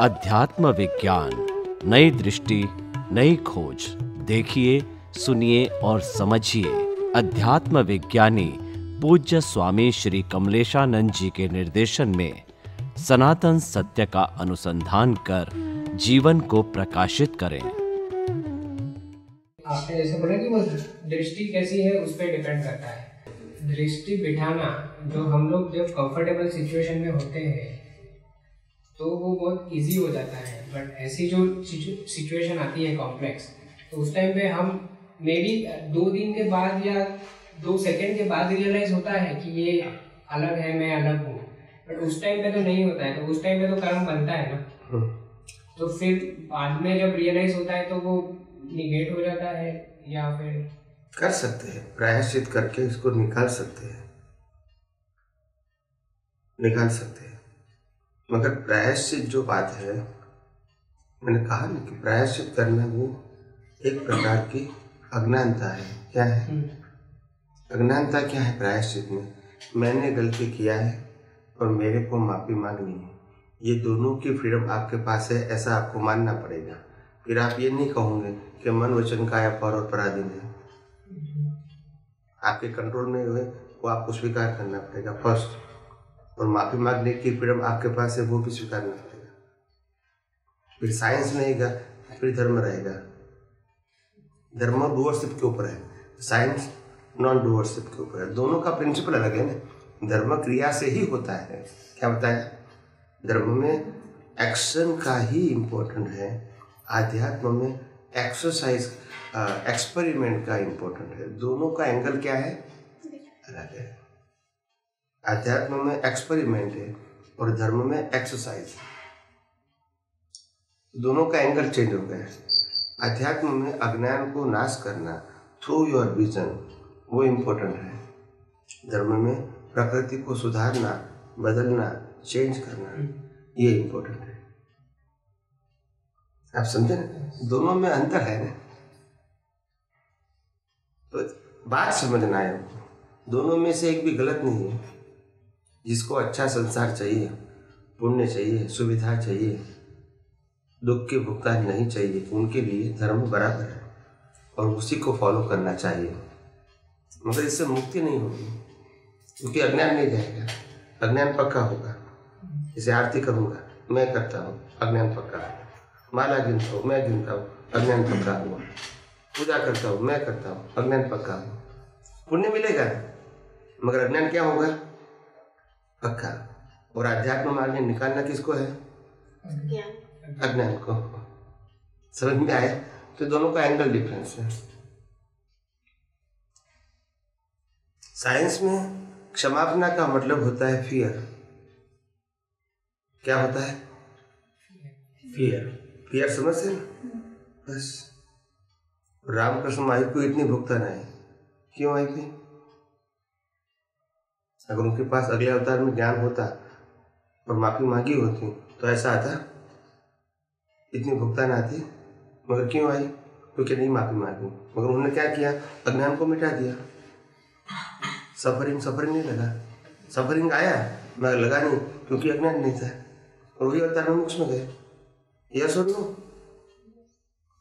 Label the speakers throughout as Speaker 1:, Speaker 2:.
Speaker 1: अध्यात्म विज्ञान, नई दृष्टि, नई खोज। देखिए, सुनिए और समझिए। अध्यात्म विज्ञानी पूज्य स्वामी श्री कमलेशानंद जी के निर्देशन में सनातन सत्य का अनुसंधान कर जीवन को प्रकाशित करें।
Speaker 2: आपने जैसे बोला कि वो दृष्टि कैसी है उस पर डिपेंड करता है। दृष्टि बिठाना, जो हम लोग जब कंफर्टेबल सिचुएशन में होते हैं तो वो बहुत इजी हो जाता है, बट ऐसी जो सिचुएशन आती है कॉम्प्लेक्स, तो उस टाइम पे हम मे बी 2 दिन के बाद या 2 सेकंड के बाद रियलाइज होता है कि ये अलग है, मैं अलग हूँ, बट उस टाइम पे तो नहीं होता है। तो उस टाइम पे तो कर्म बनता है ना, तो फिर बाद में जब रियलाइज होता है तो वो निगेट हो जाता है, या फिर
Speaker 3: कर सकते हैं प्रायश्चित करके इसको निकाल सकते हैं, मगर प्रायश्चित जो बात है, मैंने कहा ना कि प्रायश्चित करना वो एक प्रकार की अज्ञानता है। क्या है अज्ञानता? क्या है प्रायश्चित में? मैंने गलती किया है और मेरे को माफी मांगनी है। ये दोनों की फ्रीडम आपके पास है, ऐसा आपको मानना पड़ेगा। फिर आप ये नहीं कहोगे कि मन वचन काया पर और पराधीन है, आपके कंट्रोल में हुए, वो आपको स्वीकार करना पड़ेगा फर्स्ट। और माफी मांगने की फ्रीडम आपके पास है, वो भी स्वीकारना पड़ेगा। फिर साइंस रहेगा, फिर धर्म रहेगा। धर्म डूअरशिप के ऊपर है, साइंस नॉन डूअरशिप के ऊपर है। दोनों का प्रिंसिपल अलग है ना। धर्म क्रिया से ही होता है, क्या बताया? धर्म में एक्शन का ही इम्पोर्टेंट है, आध्यात्म में एक्सरसाइज एक्सपेरिमेंट का इम्पोर्टेंट है। दोनों का एंगल क्या है? अलग है। आध्यात्म में एक्सपेरिमेंट है और धर्म में एक्सरसाइज। दोनों का एंगल चेंज हो गया है। अध्यात्म में अज्ञान को नाश करना थ्रू योर विजन, वो इम्पोर्टेंट है। धर्म में प्रकृति को सुधारना, बदलना, चेंज करना, ये इम्पोर्टेंट है। आप समझे ना? दोनों में अंतर है ना। तो बात समझना है, दोनों में से एक भी गलत नहीं है। जिसको अच्छा संसार चाहिए, पुण्य चाहिए, सुविधा चाहिए, दुख के भुगतान नहीं चाहिए, उनके लिए धर्म बराबर है और उसी को फॉलो करना चाहिए। मगर इससे मुक्ति नहीं होगी, क्योंकि अज्ञान नहीं जाएगा, अज्ञान पक्का होगा। जैसे आरती करूँगा, मैं करता हूँ, अज्ञान पक्का होगा। माला गिनता हूँ, मैं गिनता हूँ, अज्ञान पक्का हुआ। पूजा करता हूँ, मैं करता हूँ, अज्ञान पक्का हुआ। पुण्य मिलेगा मगर अज्ञान क्या होगा? पक्का। और आध्यात्म मार्ग निकालना किसको है? अज्ञान को। समझ में आया? तो दोनों का एंगल डिफरेंस है। साइंस में क्षमापना का मतलब होता है फियर। क्या होता है? फियर समझते ना? बस रामकृष्ण माई को इतनी भुगतान आई, क्यों आई थी? अगर उनके पास अगले अवतार में ज्ञान होता और माफी मांगी होती तो ऐसा आता, इतनी भुगतान आती। मगर क्यों आई? क्योंकि नहीं माफी मांगी। मगर उन्होंने क्या किया? अज्ञान को मिटा दिया। सफरिंग नहीं लगा। सफरिंग आया मगर लगा नहीं, क्योंकि अज्ञान नहीं था। और वही अवतार में मोक्ष में गए। यस और no?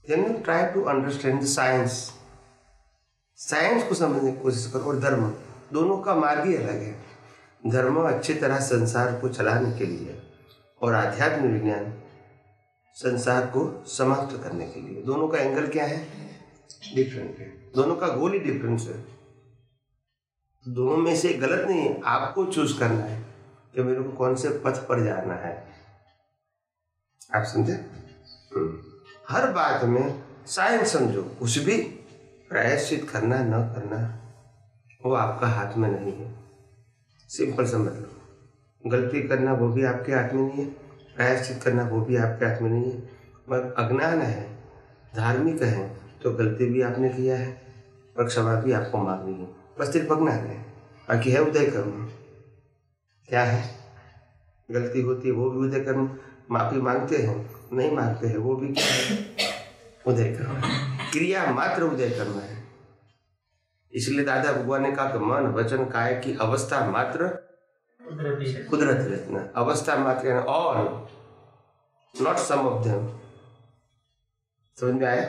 Speaker 3: Then you try to understand the science. Science को समझने की कोशिश करो। और धर्म, दोनों का मार्ग ही अलग है। धर्म अच्छी तरह संसार को चलाने के लिए और आध्यात्म विज्ञान संसार को समाप्त करने के लिए। दोनों का एंगल क्या है? डिफरेंट है। दोनों का गोल ही डिफरेंस है। दोनों में से गलत नहीं है, आपको चूज करना है कि मेरे को कौन से पथ पर जाना है। आप समझे? हर बात में साइंस समझो। कुछ भी प्रायश्चित करना न करना वो आपका हाथ में नहीं है। सिंपल समझ लो। गलती करना वो भी आपके हाथ में नहीं है, प्रायश्चित करना वो भी आपके हाथ में नहीं है। मगर अज्ञान है, धार्मिक है, तो गलती भी आपने किया है और क्षमा भी आपको मांगनी है। बस सिर्फ अज्ञान है, बाकी है उदय कर्म। क्या है? गलती होती है वो भी उदय कर्म। माफी मांगते हैं, नहीं मांगते हैं, वो भी क्या है? उदय कर्म। क्रिया मात्र उदय कर्म है। इसलिए दादा भगवान ने कहा कि मन वचन काय की अवस्था मात्र कुदरती रचना। अवस्था मात्र all not some of them. समझ में आया?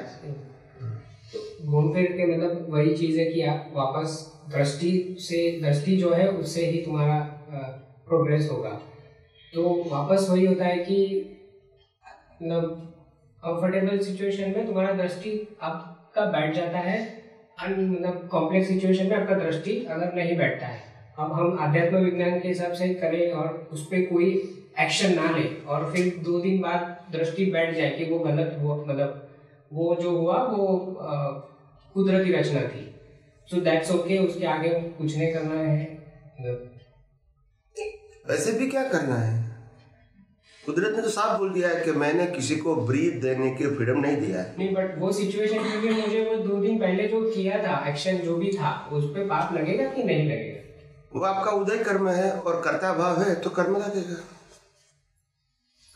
Speaker 2: घूम फिर के मतलब वही चीज है कि आप वापस दृष्टि जो है उससे ही तुम्हारा प्रोग्रेस होगा। तो वापस वही होता है कि मतलब कंफर्टेबल सिचुएशन में तुम्हारा दृष्टि आपका बैठ जाता है, मतलब कॉम्प्लेक्स सिचुएशन में आपका दृष्टि अगर नहीं बैठता है। अब हम आध्यात्म विज्ञान के हिसाब से करें और उस पर कोई एक्शन ना ले और फिर 2 दिन बाद दृष्टि बैठ जाए कि वो गलत हुआ, मतलब वो जो हुआ वो कुदरती रचना थी, सो दैट्स ओके, उसके आगे कुछ नहीं करना है।
Speaker 3: वैसे भी क्या करना है? कुदरत ने तो साफ बोल दिया है कि मैंने किसी को ब्रीथ देने की फ्रीडम नहीं दिया है।
Speaker 2: नहीं, बट वो सिचुएशन क्योंकि मुझे वो 2 दिन पहले जो किया था एक्शन जो भी था उस पे पाप लगेगा कि नहीं लगेगा?
Speaker 3: वो आपका उदय कर्म है और कर्ता भाव है तो कर्म लगेगा।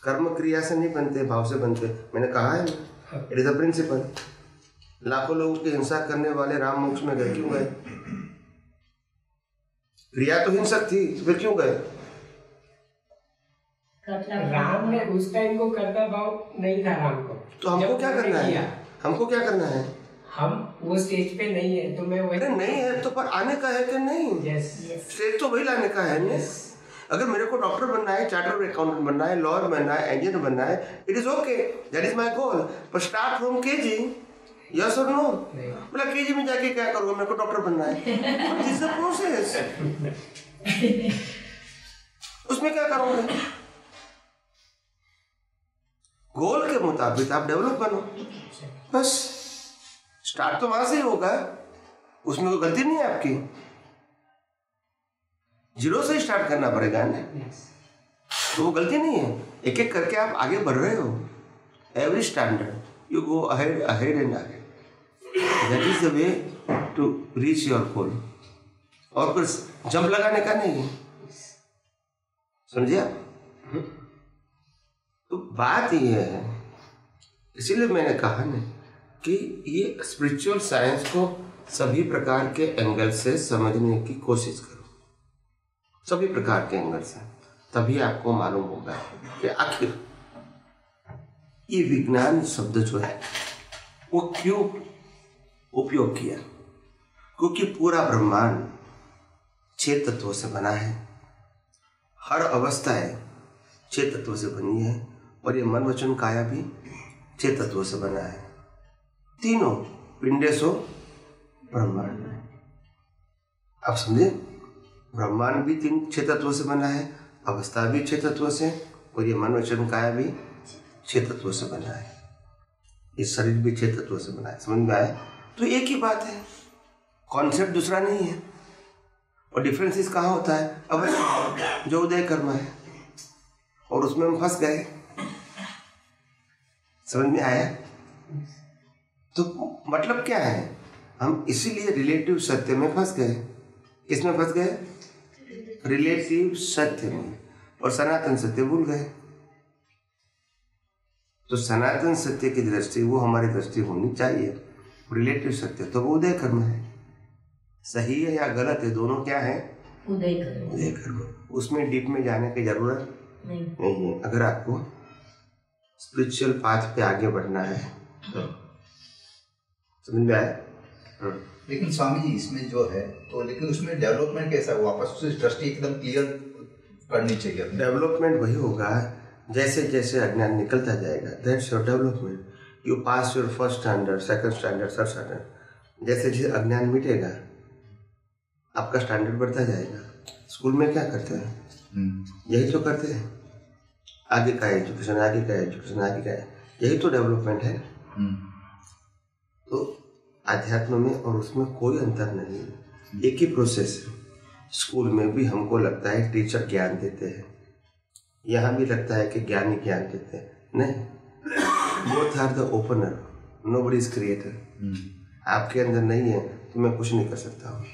Speaker 3: कर्म क्रिया से नहीं बनते, भाव से बनते। मैंने कहा है ना, इट इज अ प्रिंसिपल। लाखों लोगों की हिंसा करने वाले राम मोक्ष में गए, क्यों गए? क्रिया तो हिंसक थी, तो फिर क्यों गए?
Speaker 2: राम ने उस टाइम को कर्ता भाव नहीं था राम को।
Speaker 3: तो हमको क्या करना है? हमको क्या करना है?
Speaker 2: हम वो स्टेज पे नहीं है, तो मैं वही
Speaker 3: नहीं है तो पर आने का है कि नहीं?
Speaker 2: यस,
Speaker 3: स्टेज तो वही लाने का है ना। अगर मेरे को डॉक्टर बनना है, चार्टर्ड अकाउंटेंट बनना है, लॉयर बनना है, इंजीनियर बनना है, it is okay, that is my goal. पर स्टार्ट फ्रॉम केजी, यस और नो? बोला केजी में जाके क्या करूँगा, मेरे को डॉक्टर बनना है, दिस इज द प्रोसेस। उसमें क्या करूँगा? गोल के मुताबिक आप डेवलप बनो, बस। स्टार्ट तो वहां से ही होगा, उसमें कोई गलती नहीं है आपकी। जीरो से स्टार्ट करना पड़ेगा ना, तो वो गलती नहीं है। एक एक करके आप आगे बढ़ रहे हो। Every standard you go ahead ahead and ahead. That is the way to reach your goal. और कुछ जंप लगाने का नहीं है, समझिए आप? तो बात ये है, इसीलिए मैंने कहा ना कि ये स्पिरिचुअल साइंस को सभी प्रकार के एंगल से समझने की कोशिश करो, सभी प्रकार के एंगल से, तभी आपको मालूम होगा कि आखिर ये विज्ञान शब्द जो है वो क्यों उपयोग किया। क्योंकि पूरा ब्रह्मांड 6 तत्वों से बना है, हर अवस्थाएं 6 तत्वों से बनी है, और ये मन वचन काया भी 6 तत्वों से बना है। तीनों पिंडेशो ब्रह्मांड। आप समझे? ब्रह्मांड भी 6 तत्वों से बना है, अवस्था भी 6 तत्वों से, और ये मन वचन काया भी 6 तत्वों से बना है। ये शरीर भी 6 तत्वों से बना है। समझ में आया? तो एक ही बात है, कॉन्सेप्ट दूसरा नहीं है। और डिफरेंसेस कहाँ होता है? अब जो उदय कर्म है और उसमें हम फंस गए। समझ में आया? तो मतलब क्या है? हम इसीलिए रिलेटिव सत्य में फंस गए। किसमें फंस गए? रिलेटिव सत्य में, और सनातन सत्य भूल गए। तो सनातन सत्य की दृष्टि वो हमारी दृष्टि होनी चाहिए। रिलेटिव सत्य तो वो उदय कर्म है। सही है या गलत है, दोनों क्या है?
Speaker 4: उदय कर्म।
Speaker 3: उदय कर्म। उसमें डीप में जाने की जरूरत नहीं है। अगर आपको स्पिरिचुअल पाथ पे आगे बढ़ना है तो समझ में आया?
Speaker 5: लेकिन स्वामी जी इसमें जो है तो, लेकिन उसमें डेवलपमेंट कैसा है? वापस से दृष्टि एकदम क्लियर करनी चाहिए।
Speaker 3: डेवलपमेंट वही होगा जैसे जैसे अज्ञान निकलता जाएगा, that's your development. You pass your first standard, second standard, third standard. जैसे जैसे अज्ञान मिटेगा आपका स्टैंडर्ड बढ़ता जाएगा। स्कूल में क्या करते हैं? यही तो करते हैं, आगे का एजुकेशन, आगे का एजुकेशन, आगे का, यही तो डेवलपमेंट है। तो आध्यात्म में और उसमें कोई अंतर नहीं है, एक ही प्रोसेस है। स्कूल में भी हमको लगता है टीचर ज्ञान देते हैं, यहाँ भी लगता है कि ज्ञानी ज्ञान देते हैं। नहीं, both are the opener, nobody is creator. आपके अंदर नहीं है तो मैं कुछ नहीं कर सकता हूँ।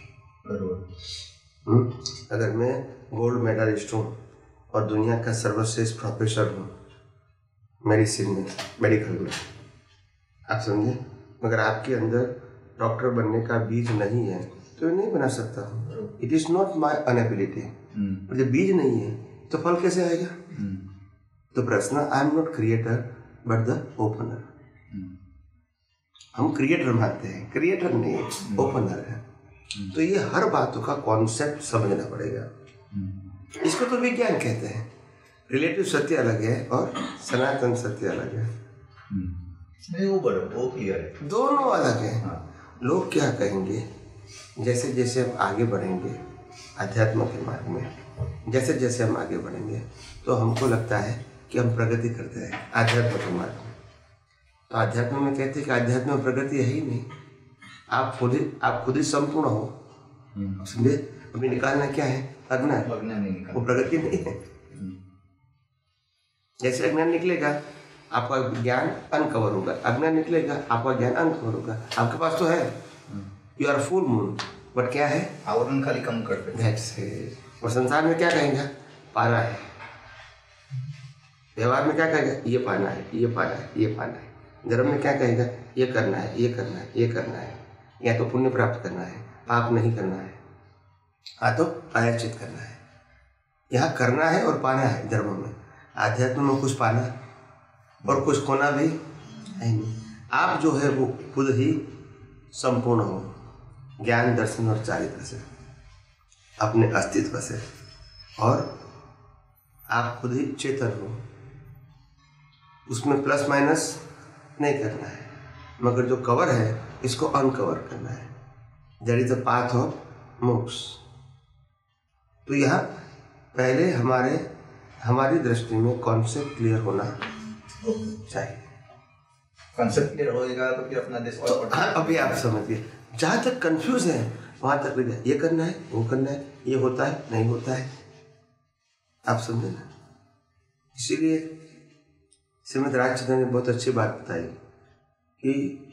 Speaker 3: अगर मैं गोल्ड मेडलिस्ट हूँ और दुनिया का सर्वश्रेष्ठ प्रोफेसर हूँ मेडिसिन में, मेडिकल में, आप समझे, मगर आपके अंदर डॉक्टर बनने का बीज नहीं है तो ये नहीं बना सकता हूँ। It is not my inability. और जब बीज नहीं है तो फल कैसे आएगा? तो प्रश्न I am not creator but the opener. हम क्रिएटर मानते हैं, क्रिएटर नहीं, ओपनर है। तो ये हर बातों का कॉन्सेप्ट समझना पड़ेगा। इसको तो विज्ञान कहते हैं। रिलेटिव सत्य अलग है और सनातन सत्य अलग है।
Speaker 5: नहीं, वो क्लियर है,
Speaker 3: दोनों अलग है।
Speaker 5: हाँ।
Speaker 3: लोग क्या कहेंगे, जैसे जैसे हम आगे बढ़ेंगे अध्यात्म के मार्ग में, जैसे जैसे हम आगे बढ़ेंगे तो हमको लगता है कि हम प्रगति करते हैं आध्यात्म के मार्ग में। तो आध्यात्म में कहते हैं कि आध्यात्म में प्रगति है ही नहीं, आप खुद ही संपूर्ण हो। समझे? अभी निकालना क्या है? अज्ञान। वो प्रगति नहीं है। जैसे अज्ञान निकलेगा आपका ज्ञान अनकवर होगा, अज्ञान निकलेगा आपका ज्ञान अनकवर होगा। आपके पास तो है, you are full moon, but क्या है?
Speaker 5: आवरण खाली कम करते हैं।
Speaker 3: और संसार में क्या कहेगा? पाना है। व्यवहार में क्या कहेगा? ये पाना है, ये पाना है, ये पाना है। धर्म में क्या कहेगा? ये करना है, ये करना है, ये करना है। या तो पुण्य प्राप्त करना है, पाप नहीं करना है, हाँ तो प्रायश्चित करना है। यहाँ करना है और पाना है धर्म में। आध्यात्म में कुछ पाना और कुछ खोना भी है नहीं। आप जो है वो खुद ही संपूर्ण हो, ज्ञान, दर्शन और चारित्र से, अपने अस्तित्व से, और आप खुद ही चेतन हो। उसमें प्लस माइनस नहीं करना है, मगर जो कवर है इसको अनकवर करना है। That is the path of मोक्ष। तो यहाँ पहले हमारी दृष्टि में कॉन्सेप्ट क्लियर होना चाहिए।
Speaker 5: कॉन्सेप्ट क्लियर होएगा तो फिर अपना देश और
Speaker 3: हाँ, अभी आप समझिए, जहाँ तक कंफ्यूज है वहाँ तक ये करना है, वो करना है, ये होता है, नहीं होता है। आप समझे ना? इसीलिए श्रीमद् राजचंद्र ने बहुत अच्छी बात बताई कि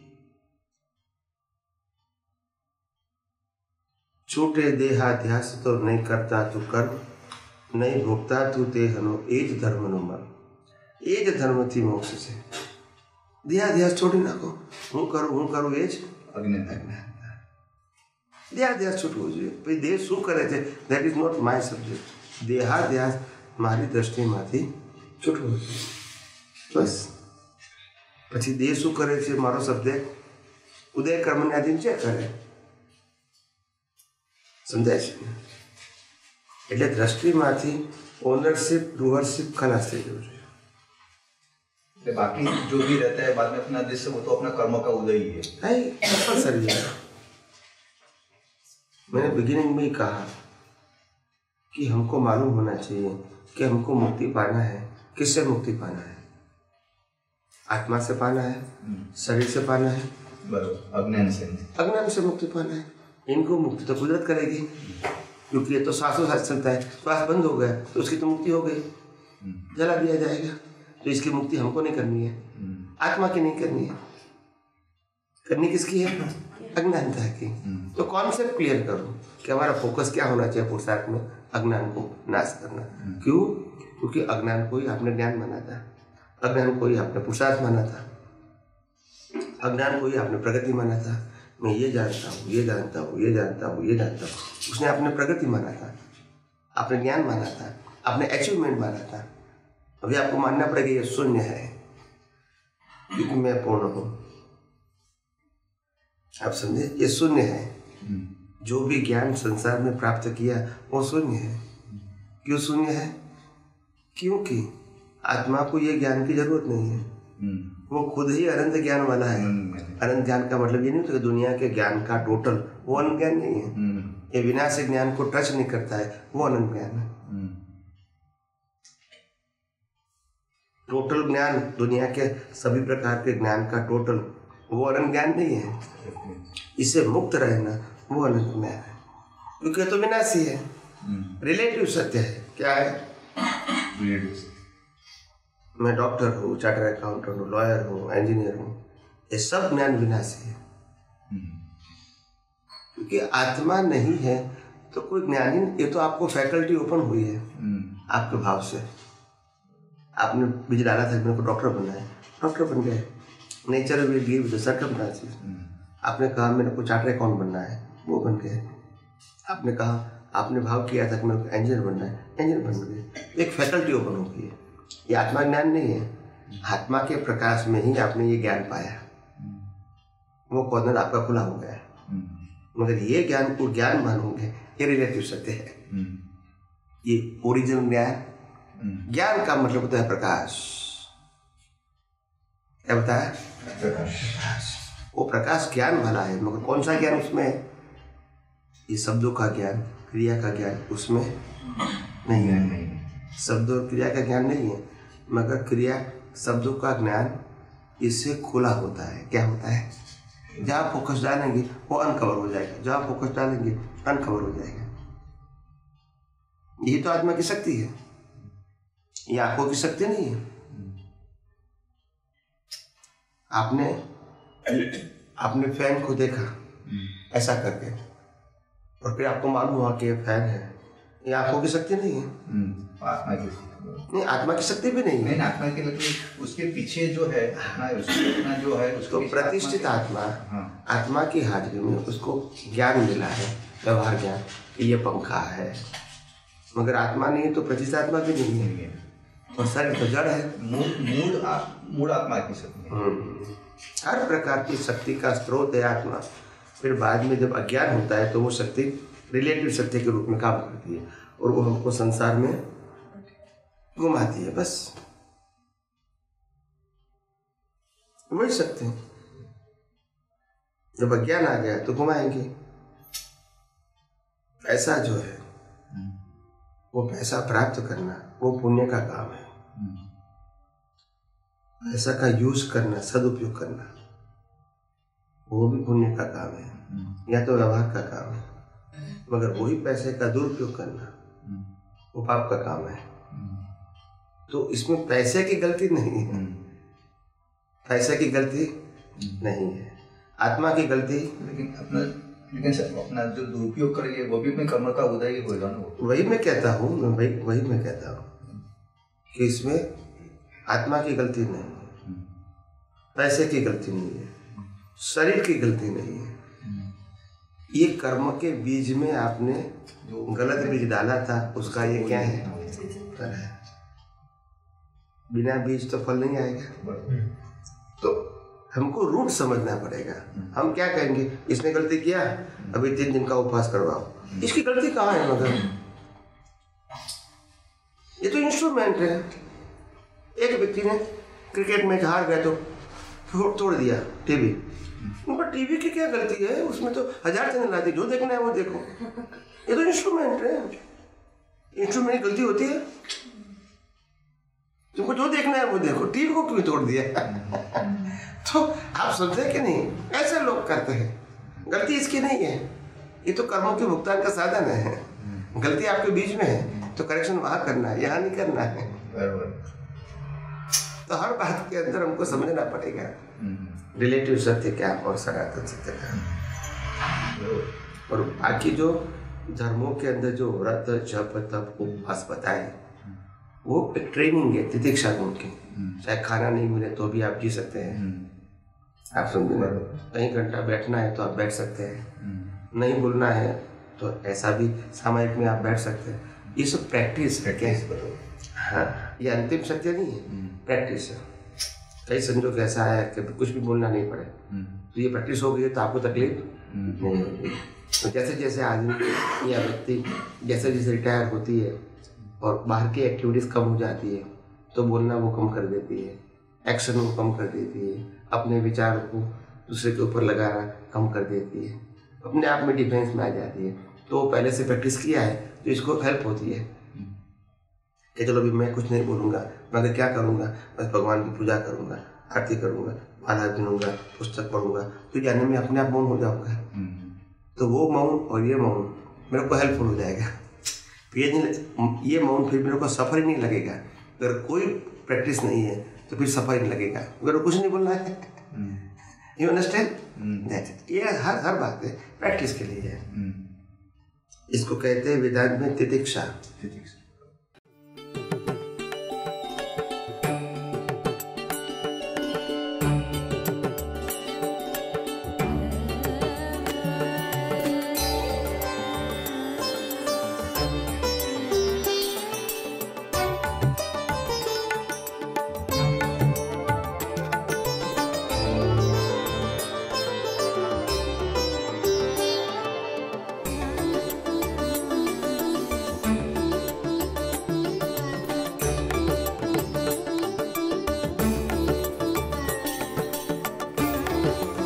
Speaker 3: छोटे देहाध्यास तो नहीं करता तू कर्म, नहीं भोगता तू देहनो एज धर्म नो मर। एज धर्म थी मोक्ष से। देहाध्यास छोड़ी ना को, हूँ करूँ एज
Speaker 5: अज्ञान।
Speaker 3: देहाध्यास छूटવું જોઈએ। ભાઈ દેહ શું કરે છે? That is not my subject. દેહાધ્યાસ મારી દ્રષ્ટિમાંથી છૂટવું જોઈએ, બસ। પછી દેહ શું કરે છે મારો સબ્જેક્ટ? ઉદય કર્મને અધીન છે કરે, સમજાય છે? એટલે દ્રષ્ટિમાંથી ઓનરશિપ ડુઅરશિપ ખલાસ થઈ જવું જોઈએ।
Speaker 5: बाकी जो भी रहता है बाद में अपना देश से, वो तो अपना कर्म का उदय ही है।
Speaker 3: कंपल्सरी है। मैंने बिगिनिंग में ही कहा कि हमको मालूम होना चाहिए कि हमको मुक्ति पाना है। किससे मुक्ति पाना है? आत्मा से पाना है, शरीर से पाना है,
Speaker 5: अज्ञान से मुक्ति पाना है।
Speaker 3: इनको मुक्ति तो कुदरत करेगी, क्योंकि ये तो श्वासों साथ चलता है। श्वास बंद हो गया तो उसकी तो मुक्ति हो गई, जला दिया जाएगा। तो इसकी मुक्ति हमको नहीं करनी है, आत्मा की नहीं करनी है। करनी किसकी है? अज्ञानता की। तो कॉन्सेप्ट क्लियर करो कि हमारा फोकस क्या होना चाहिए पुरुषार्थ में? अज्ञान को नाश करना। क्यों? क्योंकि अज्ञान को ही आपने ज्ञान माना था, अज्ञान को ही आपने पुरुषार्थ माना था, अज्ञान को ही आपने प्रगति माना था। मैं ये जानता हूँ, ये जानता हूँ, ये जानता हूँ, ये जानता हूँ। उसने आपने प्रगति माना था, आपने ज्ञान माना था, आपने अचीवमेंट माना था। अभी आपको मानना पड़ेगा ये शून्य है, क्योंकि मैं पूर्ण हूँ। आप समझे? ये शून्य है। जो भी ज्ञान संसार में प्राप्त किया वो शून्य है। क्यों शून्य है? क्योंकि आत्मा को ये ज्ञान की जरूरत नहीं है, वो खुद ही अनंत ज्ञान वाला है। अनंत ज्ञान का मतलब ये नहीं होता कि दुनिया के ज्ञान का टोटल, वो अनंत ज्ञान नहीं है। ये विनाशी ज्ञान को टच नहीं करता है, वो अनंत ज्ञान है। टोटल ज्ञान, दुनिया के सभी प्रकार के ज्ञान का टोटल, वो अनंत ज्ञान नहीं है। इससे मुक्त रहना वो अनंत ज्ञान है, क्योंकि तो विनाशी है। रिलेटिव सत्य है। क्या है? मैं डॉक्टर हूँ, चार्टर्ड अकाउंटेंट हूँ, लॉयर हूँ, इंजीनियर हूँ, ये सब ज्ञान विनाशी है। क्योंकि आत्मा नहीं है तो कोई ज्ञान ही नहीं। ये तो आपको फैकल्टी ओपन हुई है आपके भाव से। आपने बीज डाला था मेरे को डॉक्टर बनना है, डॉक्टर बन गए। Nature will give the circumstances. आपने कहा मेरे को चार्टर्ड अकाउंट बनना है, वो बन गए। आपने कहा, आपने भाव किया था कि मेरे को इंजीनियर बनना है, इंजीनियर बन गए। एक फैकल्टी ओपन हो गई है। ये आत्मा ज्ञान नहीं है। आत्मा के प्रकाश में ही आपने ये ज्ञान पाया, वो कॉर्नर आपका खुला हो गया। मगर ये ज्ञान को ज्ञान मानोगे, ये रिलेटिव सत्य है। ये ओरिजिनल ज्ञान, ज्ञान का मतलब होता है प्रकाश। क्या बताया? प्रकाश। वो प्रकाश ज्ञान वाला है, मगर कौन सा ज्ञान उसमें है? ये शब्दों का ज्ञान, क्रिया का ज्ञान उसमें नहीं है। शब्द और क्रिया का ज्ञान नहीं है, मगर क्रिया शब्दों का ज्ञान इससे खुला होता है। क्या होता है? जहाँ फोकस डालेंगे वो अनकवर हो जाएगा, जहाँ फोकस डालेंगे अनकवर हो जाएगा। यही तो आत्मा की शक्ति है, ये आंखों की शक्ति नहीं है। आपने फैन को देखा ऐसा करके, और फिर आपको मालूम हुआ कि ये फैन है, ये आंखों की शक्ति नहीं है।
Speaker 5: आत्मा की
Speaker 3: नहीं, आत्मा की शक्ति भी नहीं है।
Speaker 5: आत्मा की मतलब उसके पीछे जो है अपना जो है उसको
Speaker 3: प्रतिष्ठित आत्मा,
Speaker 5: हाँ।
Speaker 3: आत्मा की हाजिरी में उसको ज्ञान मिला है, व्यवहार ज्ञान कि ये पंखा है, मगर आत्मा नहीं है तो प्रतिष्ठित आत्मा भी नहीं है, और शरीर तो जड़ है।
Speaker 5: मूड आत्मा की शक्ति है।
Speaker 3: हर प्रकार की शक्ति का स्रोत है आत्मा। फिर बाद में जब अज्ञान होता है तो वो शक्ति रिलेटिव शक्ति के रूप में काम करती है, और वो हमको संसार में घुमाती है। बस वही शक्ति है। जब अज्ञान आ गया तो घुमाएंगे। पैसा जो है वो पैसा प्राप्त करना वो पुण्य का काम है। पैसा का यूज करना, सदुपयोग करना, वो भी पुण्य का काम है, या तो व्यवहार का काम है। मगर वही पैसे का दुरुपयोग करना वो पाप का काम है। तो इसमें पैसे की गलती नहीं है, पैसे की गलती नहीं है, आत्मा की गलती।
Speaker 5: लेकिन सर अपना जो दुरुपयोग करेंगे वो भी अपने कर्म का उदय ही होगा ना।
Speaker 3: वही मैं कहता हूँ, वही मैं कहता हूँ कि इसमें आत्मा की गलती नहीं है, पैसे की गलती नहीं है, शरीर की गलती नहीं है। ये कर्म के बीज में आपने जो गलत बीज डाला था उसका ये क्या है? फल है। बिना बीज तो फल नहीं आएगा। तो हमको रूट समझना पड़ेगा। हम क्या कहेंगे, इसने गलती किया, अभी 3 दिन का उपवास करवाओ। इसकी गलती कहाँ है? मगर ये तो इंस्ट्रूमेंट है। एक व्यक्ति ने क्रिकेट मैच हार गया तो तोड़ दिया टीवी। पर टीवी की क्या गलती है? उसमें तो 1000 चैनल आते, जो देखना है वो देखो। ये तो इंस्ट्रूमेंट है, इंस्ट्रूमेंट की गलती होती है। तुमको जो देखना है वो देखो, टीवी को क्यों तोड़ दिया? तो आप समझे कि नहीं? ऐसे लोग करते हैं। गलती इसकी नहीं है, ये तो कर्मों के भुगतान का साधन है। गलती आपके बीच में है तो करेक्शन वहां करना है, यहाँ नहीं करना है। तो हर बात के अंदर हमको समझना पड़ेगा रिलेटिव सत्य क्या और सनातन सत्य क्या। और बाकी जो धर्मों के अंदर जो व्रत जप तप उपवास बताए वो एक ट्रेनिंग है तितिक्षा गुण की। चाहे खाना नहीं मिले तो भी आप जी सकते हैं। आप समझे ना? कहीं घंटा बैठना है तो आप बैठ सकते हैं, नहीं बोलना है तो ऐसा भी सामयिक में आप बैठ सकते हैं। ये सब प्रैक्टिस है। क्या है? हाँ, ये अंतिम सत्य नहीं है, प्रैक्टिस है। कई संजोग ऐसा है कि कुछ भी बोलना नहीं पड़े, तो ये प्रैक्टिस हो गई तो आपको तकलीफ नहीं होगी। तो जैसे जैसे आदमी या व्यक्ति जैसे जैसे रिटायर होती है और बाहर की एक्टिविटीज़ कम हो जाती है तो बोलना वो कम कर देती है, एक्शन वो कम कर देती है, अपने विचार को दूसरे के ऊपर लगाना कम कर देती है, अपने आप में डिफेंस में आ जाती है। तो वो पहले से प्रैक्टिस किया है तो इसको हेल्प होती है कि चलो अभी मैं कुछ नहीं बोलूँगा, मगर क्या करूँगा, बस भगवान की पूजा करूँगा, आरती करूँगा, माला गिनूँगा, पुस्तक पढ़ूँगा, तो जाने में अपने आप मौन हो जाऊँगा। तो वो मौन और ये मौन मेरे को हेल्पफुल हो जाएगा। ये मौन फिर मेरे को सफर ही नहीं लगेगा। अगर कोई प्रैक्टिस नहीं है तो फिर सफर ही नहीं लगेगा, अगर कुछ नहीं बोलना है। You understand? ये हर बात है प्रैक्टिस के लिए है। इसको कहते हैं वेदांत में तितिक्षा। है।